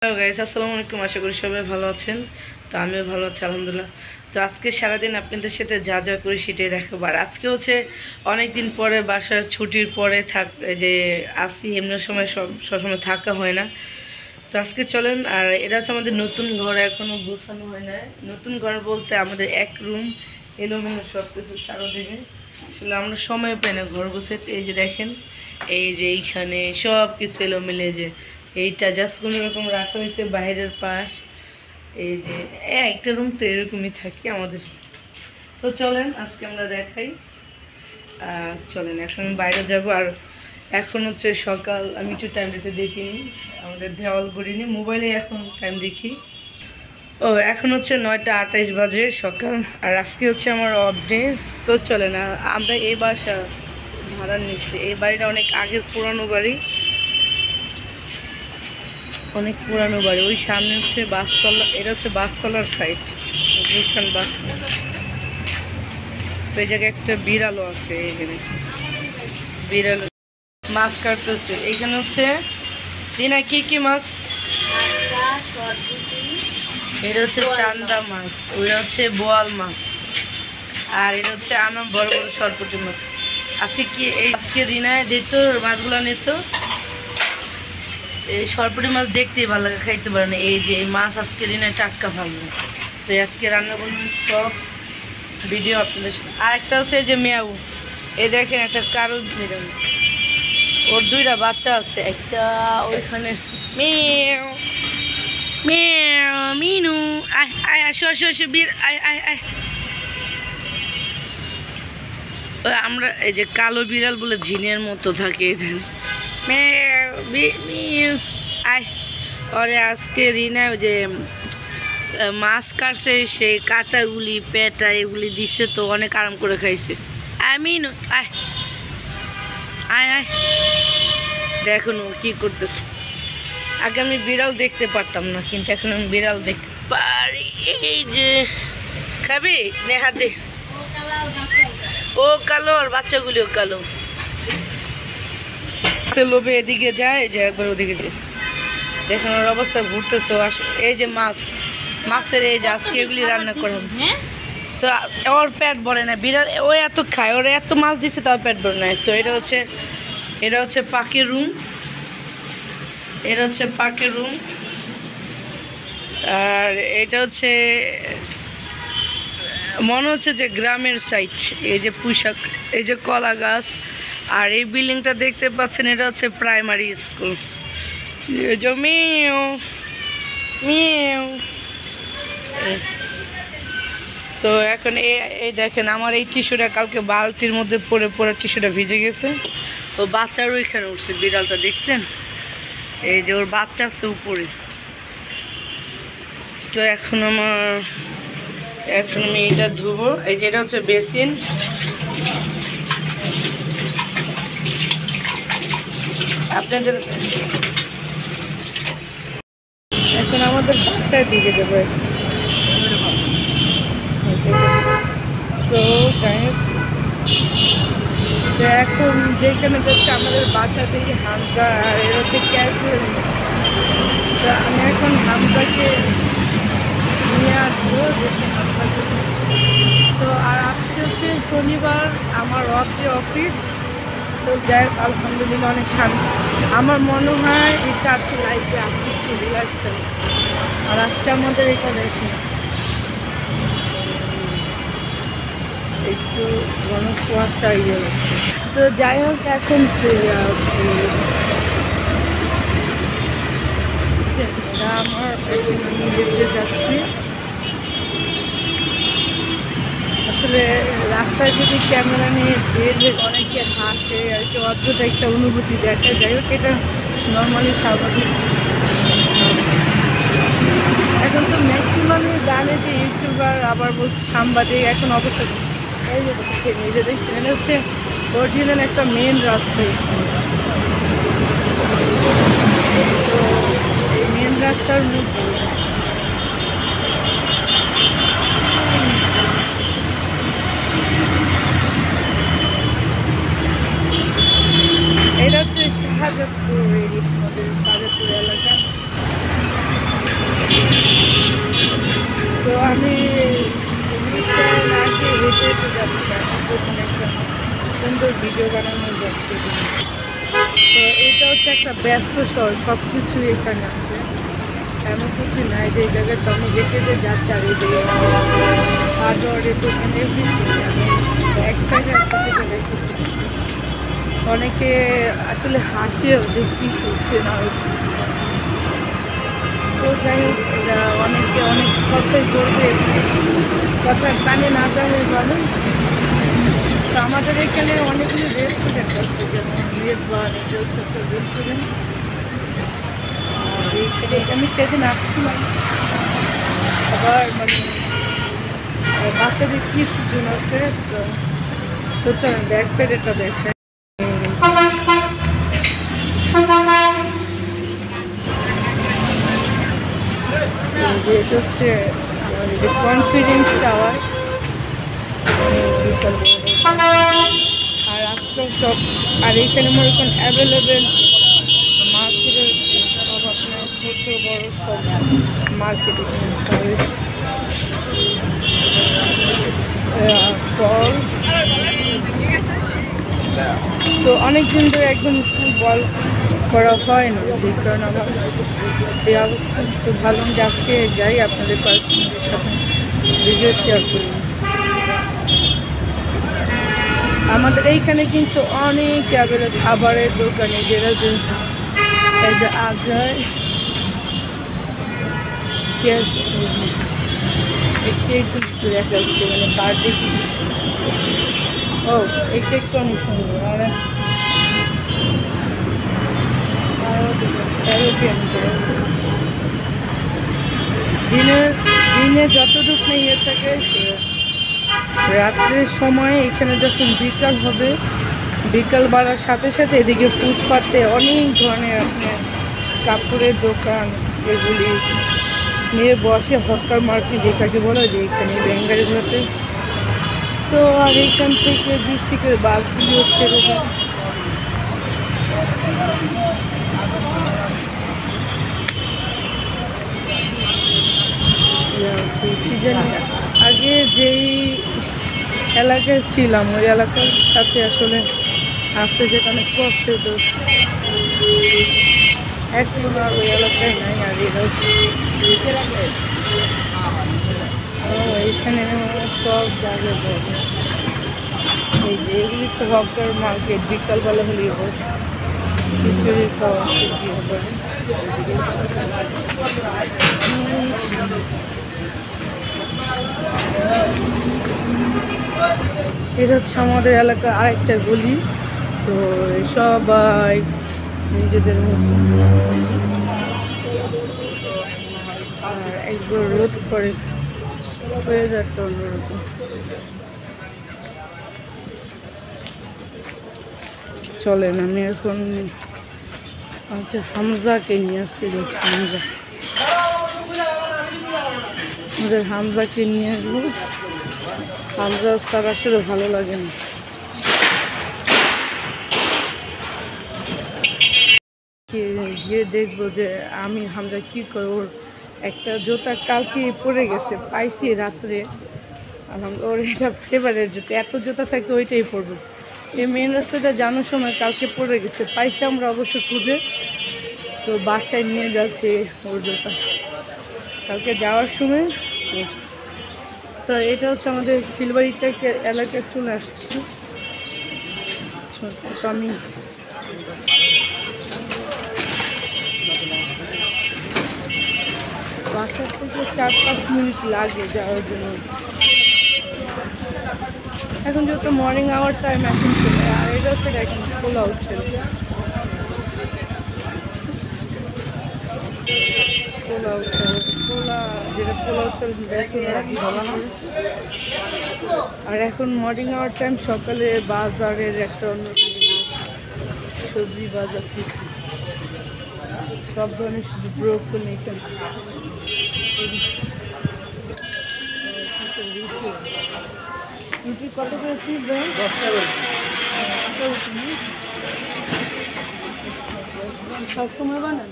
Hello guys, আসসালামু আলাইকুম। আশা করি সবাই ভালো আছেন। তো আমিও ভালো আছি আলহামদুলিল্লাহ। তো আজকে সারাদিন আপনাদের সাথে যা যা করি সেটাই দেখাবো। আর আজকে হচ্ছে অনেক দিন পরে বাসার ছুটির পরে যে আসি, এমনি সময় সবসময় থাকা হয় না। তো আজকে চলেন। আর এটা হচ্ছে আমাদের নতুন ঘর, এখনও গোছানো হয় না। নতুন ঘর বলতে আমাদের এক রুম এলোমেলো সব কিছু চারোদিকে। আসলে আমরা সময় পাই না ঘর গোছাইতে। এই যে দেখেন, এই যে এইখানে সব কিছু এলোমেলে, যে এইটা জাস্ট কোনো রকম রাখা হয়েছে বাইরের পাশ। এই যে একটা রুম তো এরকমই থাকি আমাদের। তো চলেন আজকে আমরা দেখাই। চলেন এখন বাইরে যাব। আর এখন হচ্ছে সকাল, আমি একটু টাইমটাতে দেখিনি, আমাদের দেওয়াল করিনি, মোবাইলে এখন টাইম দেখি। এখন হচ্ছে 9টা 28 বাজে সকাল। আর আজকে হচ্ছে আমার অফ ডে। তো চলেন আমরা এই বাসা ভাড়া নিচ্ছি। এই বাড়িটা অনেক আগের পুরানো বাড়ি, অনেক পুরানো বাড়ি। ওই সামনে হচ্ছে বাসতলা, এটা হচ্ছে বাসতলার সাইড, বুঝছেন বাসতলা। তো এই জায়গায় একটা বিড়ালও আছে, এখানে বিড়াল মাছ কাটতেছে। এইখানে হচ্ছে দিনা কি কি মাছ, এটা হচ্ছে চান্দা মাছ, ওইটা হচ্ছে বোয়াল মাছ, আর এটা হচ্ছে আমার বড় বড় সরপুটি মাছ। আজকে দিনায় দিত মাছগুলো নিত। এই সরপুটি মাছ দেখতেই ভালো লাগে, খাইতে পারে না। এই যে এই মাছ আজকে দিনে টাটকা ভালো। তো আজকে রান্না করবেন সব ভিডিও আপনাদের সাথে। আর একটা হচ্ছে এই যে মেয়াউ, এই দেখেন একটা কারো বিড়াল, ওর 2টা বাচ্চা আছে। একটা ওইখানে মেয়াউ মেয়াউ মিনু, আয় আয় আসো আসো আসো বীর, আয় আয় আয়। আমরা এই যে কালো বিড়াল বলে ঝিনের মতো থাকে, আয়। ওরে আজকে রিনা যে মাছ কাটছে, সেই কাটাগুলি পেটা এগুলি দিছে, তো অনেক আরাম করে খাইছে। আমিন আয় আয় আয়, দেখুন ও কী করতেছে। আগে আমি বিড়াল দেখতে পারতাম না, কিন্তু এখন আমি বিড়াল দেখতে পারি। এই যে খাবি নেহাতে, ও কালো আর বাচ্চাগুলিও কালো। লোভে এদিকে যায়, যে একবার ওদিকে যায়, দেখেন ওর অবস্থা ঘুরতেছে। এই যে মাছের এই যে আজকে এগুলি রান্না করব। তো ওর পেট ভরে না, বিড়াল ও এত খায়, ওরা এত মাছ দিচ্ছে তাও পেট ভরে না। তো এটা হচ্ছে পাখির রুম, এটা হচ্ছে পাখির রুম। আর এটা হচ্ছে মনে হচ্ছে যে গ্রামের সাইড। এই যে পুঁইশাক, এই যে কলা গাছ, আর এই বিল্ডিংটা দেখতে পাচ্ছেন, এটা হচ্ছে প্রাইমারি স্কুল। Mu mu. তো এখন এই দেখেন আমার এই টিস্যুটা কালকে বালতির মধ্যে পরে টিস্যুটা ভিজে গেছে। ও বাচ্চারও এখানে উঠছে, বিড়ালটা দেখছেন, এই যে ওর বাচ্চা আছে উপরে। তো এখন আমি এটা ধুবো। এই যে এটা হচ্ছে বেসিন, আপনাদের এখন আমাদের বাসায় দিকে দেবো। সো গাইস, তো এখন যেখানে যাচ্ছে আমাদের বাসা থেকে হামজা, আর এর হচ্ছে ক্যাসেল। তো আমি এখন হামজাকে নিয়ে আসবো, হামজাকে। তো আর আজকে হচ্ছে শনিবার, আমার অফিস। তো যাই হোক আলহামদুলিল্লাহ অনেক শান্তি। আমার মনে হয় এই 4টি লাইফে আজকে একটু রিল্যাক্স। আর আজকে আমাদের এটা দেখি একটু ঘন কুয়াশা ইয়ে। তো যাই হোক এখন চলে আসছে আমার, আমি দেখতে যাচ্ছি। আসলে রাস্তায় যদি ক্যামেরা নিয়ে যে অনেকে হাসে আর কি, অদ্ভুত একটা অনুভূতি দেখে। যাই হোক এটা নর্মালি স্বাভাবিক। এখন তো ম্যাক্সিমামই জানে যে ইউটিউবার, আবার বলছে সাংবাদিক। এখন অবস্থা এই যে নিজে দেখছি, এটা হচ্ছে অরিজিনাল একটা মেন রাস্তা। তো এই মেন রাস্তার মধ্যে এটা হচ্ছে শাহজাদপুর এরিয়া, আমাদের শাহজাদপুর এলাকা। আমি রিক্সায় না গিয়ে হেঁটে হেঁটে যাচ্ছি, ওখানে একটা সুন্দর ভিডিও বানানো যাচ্ছে। তো এটা হচ্ছে একটা ব্যস্ত শহর, সব কিছুই এখানে আছে, এমন কিছু নাই যে এই জায়গায় তো আমি হেঁটে হেঁটে যাচ্ছি আর এই যে হার্ডওয়ারের দোকান এভরিথিং আমি এক সাইডে একটা রেখেছি। অনেকে আসলে হাসিও যে কী হচ্ছে না হচ্ছে। তো যাই হোক, এটা অনেকে অনেক কথাই বলবে, কথার কানে না যাবে বলেন। তো আমাদের এখানে অনেকগুলো রেস্টুরেন্ট আছে, যেমন মেজবান, এটা হচ্ছে একটা রেস্টুরেন্ট। আর এইখানে আমি সেদিন আসছিলাম, আবার মানে বাচ্চাদের কিডস জোন আছে। তো চলেন ব্যাক সাইড একটা দেখেন। এটা হচ্ছে আমাদের যে কনফিডেন্স টাওয়ার, বিশাল আর আজকাল সব। আর এইখানে মনে করেন অ্যাভেলেবেল মার্কেটের সব, আপনার ছোটো বড় সব মার্কেট এখানে ফল। তো অনেক দিন ধরে একদম ফুল বল করা হয় না, যে কারণে আমার এই অবস্থা। তো ভাবলাম যে আজকে যাই, আপনাদের কয়েকজনের সাথে ভিডিও শেয়ার করি। আমাদের এইখানে কিন্তু অনেক অ্যাভেলেবল খাবারের দোকানে, যেটা যে এই যে আজয় কেকগুলো দেখা যাচ্ছে, মানে বার্থডে কেক। ও এই কেকটা অনেক সুন্দর। আর দিনে যতটুকু নেই ইয়ে থাকে, রাত্রের সময় এখানে যখন বিকাল হবে, বিকাল বাড়ার সাথে সাথে এদিকে ফুটপাতে অনেক ধরনের আপনার কাপড়ের দোকান এগুলি নিয়ে বসে, হকার মার্কেট যেটাকে বলা যায় এখানে বেঙ্গালুরুতে। তো আর এখান থেকে ডিস্ট্রিক্টের বাসগুলিও ছেড়ে দেয়। কি জানি আগে যেই এলাকায় ছিলাম, ওই এলাকার সাথে আসলে আসতে যেতে অনেক কষ্টের। তো এখন আর ওই এলাকায় নাই। আর এটা হচ্ছে এখানে সব জায়গায় বসে, এই যে এগুলি তো হকার মার্কেট, বিকালবেলা হলেই বসে খিচুড়ি খাওয়া সবজি হবে। এটা হচ্ছে আমাদের এলাকার আরেকটা গলি। তো সবাই নিজেদের মতো, আর একবার রোদ করে ওয়েদারটা অন্যরকম। চলেন আমি এখন আচ্ছা হামজাকে নিয়ে আসতে যাচ্ছি। আমাদের হামজাকে নিয়ে আসবো। হামজা স্যার আসলে ভালো লাগে না। গিয়ে দেখবো যে আমি হামজা কী করে। ওর একটা জুতা কালকে পরে গেছে, পাইছি রাত্রে। ওর এটা ফেভারেট জুতা, এত জুতা থাকতে ওইটাই পরবো। এই মেন রাস্তাটা জানার সময় কালকে পরে গেছে, পাইছি আমরা অবশ্য খুঁজে। তো বাসায় নিয়ে যাচ্ছে ওর জুতা কালকে যাওয়ার সময়। তো এটা হচ্ছে আমাদের খিলবাড়িটা এলাকায় চলে আসছি। তো আমি বাসা থেকে 4-5 মিনিট লাগে যাওয়ার জন্য। এখন যেহেতু মর্নিং আওয়ার টাইম, এখন চলে। আর এটা হচ্ছে এখন খোলা হচ্ছে, খোলা যেটা খোলা হচ্ছে বলা হয়। আর এখন মর্নিং আওয়ার টাইম, সকালে বাজারের একটা অন্য সবজি বাজার কিছু সব ধরনের শুধু ব্রোকলি এখানে। রুটি কত করে পিস দেন? 10 টাকা। সবসময় বানান?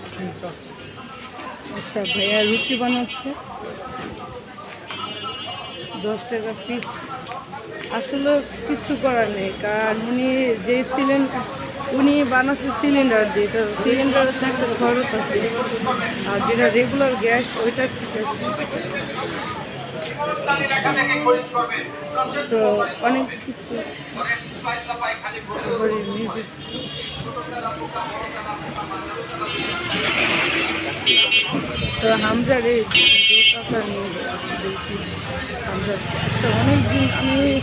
আচ্ছা ভাইয়া রুটি বানাচ্ছে। 10 টাকা পিস। আসলে কিছু করার নেই, কারণ উনি বানাচ্ছে সিলিন্ডার দিয়ে, তো সিলিন্ডারের একটা খরচ আছে, আর যেটা রেগুলার গ্যাস ওইটা ঠিক আছে। তো অনেক কিছু তো হামজার এই টাকা নিয়ে হামজার। আচ্ছা, অনেকদিন আমি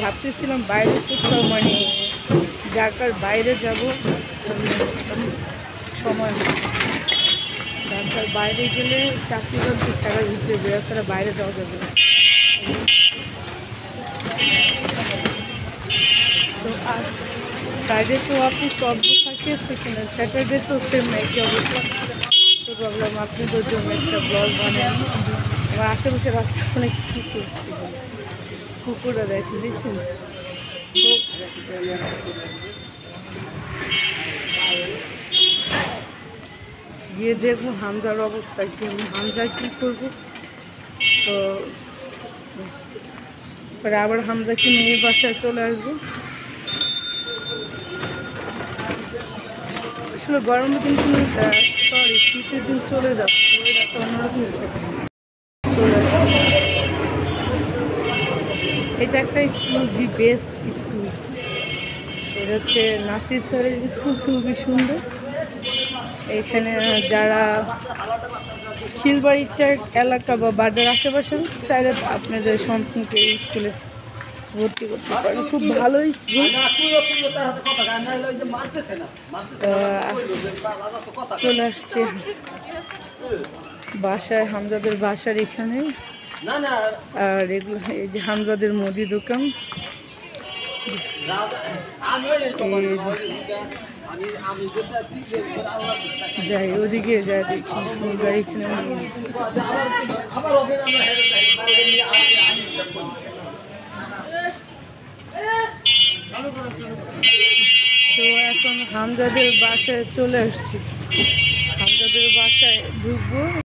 ভাবতেছিলাম বাইরে কোথাও, মানে ঢাকার বাইরে যাব, সময় ঢাকার বাইরে গেলে চাকরি বাকরি ছাড়া ঘুরতে বেরো ছাড়া বাইরে যাওয়া যাবে না। তো আর ফ্রাইডে তো অফিস বন্ধ থাকে, সেখানে স্যাটারডে তো সেম একই অবস্থা। তো ভাবলাম আপনাদের জন্য একটা ব্লগ বানাই। আমার আশেপাশে রাস্তা অনেক কুকুররা দেখে দেখছেন। গিয়ে দেখবো হামজার অবস্থা কি, হামজা কী করবো। তো পরে আবার হামজাকে নিয়ে বাসায় চলে আসবো। আসলে গরমের দিন সরি শীতের দিন চলে যাচ্ছে, ওয়েদারটা অন্যরকম চলে আসছে। এটা একটা স্কুল, দি বেস্ট স্কুল। এটা হচ্ছে নাসির স্যারের স্কুল, খুবই সুন্দর। এখানে যারা খিলবাড়িটার এলাকা বা বাজার আশেপাশে চাইলে আপনাদের সন্তানকে এই স্কুলে ভর্তি করতে পারেন, খুব ভালো স্কুল। চলে আসছে বাসায়, হামজাদের বাসার এখানে। আর এগুলো এই যে হামজাদের মুদি দোকান। যাই ওদিকে যাই দেখি, এখানে তো এখন হামজাদের বাসায় চলে আসছি, হামজাদের বাসায় ঢুকবো।